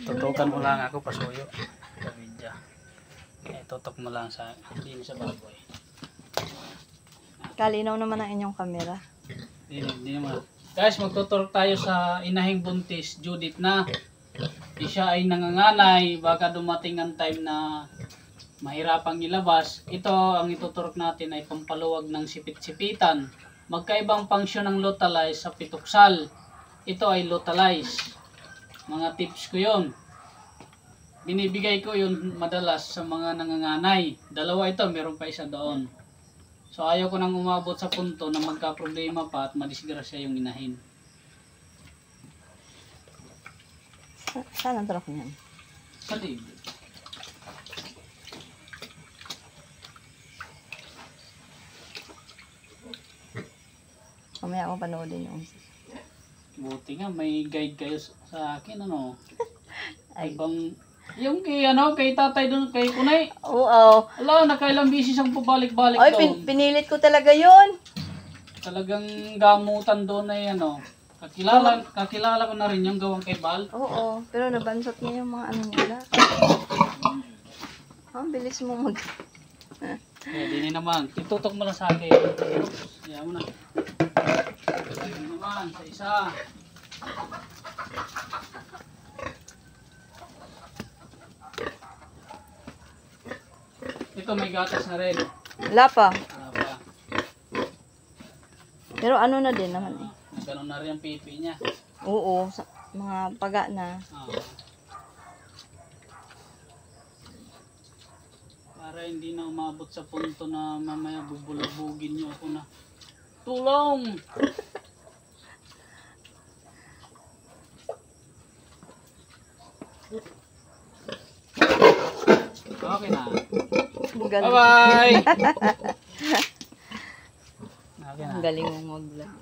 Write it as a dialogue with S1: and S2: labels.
S1: Tutukan mo lang ako pasuyo. Sa video. Tutok mo lang sa hindi sa baboy.
S2: Kalinaw naman ang inyong camera.
S1: Hindi naman. Guys, magtuturok tayo sa inahing buntis, Judith na. Siya ay nanganganay, baka dumating ang time na mahirapang ilabas. Ito, ang ituturok natin ay pampaluwag ng sipit-sipitan. Magkaibang function ng Lutalize sa pituksal. Ito ay Lutalize. Mga tips ko yun. Binibigay ko yun madalas sa mga nanganganay. Dalawa ito, meron pa isa doon. So ayaw ko nang umabot sa punto na magka-problema pa at madisgrasya yung inahin.
S2: Saan ang turok niyan?
S1: Sa libre.
S2: Mamaya ako panoodin yung...
S1: Buti nga may guide kayo sa akin, ano.
S2: Ay.
S1: Ibang yung kay kay tatay doon kay Kunay.
S2: Oo.
S1: Ala, nakailang bisis ang pabalik-balik
S2: Ay,
S1: doon.
S2: pinilit ko talaga yun.
S1: Talagang gamutan doon ay ano. Kakilala ko na rin yung gawang kay Bal.
S2: Oo, pero nabansot niya yung mga ano nila. Ang bilis mo mag...
S1: Hindi naman. Itutok mo lang sa akin. Kaya mo na. Hindi naman, sa isa. Ito may gatas na rin.
S2: Wala pa.
S1: Wala pa.
S2: Pero ano na din naman eh.
S1: Ganun na rin ang pipi niya.
S2: Oo, mga paga na.
S1: Para hindi na umabot sa punto na mamaya bubulabugin niyo ako na tulong! Okay na. Bye-bye! Okay na.
S2: Ang galing mong mag-vlog.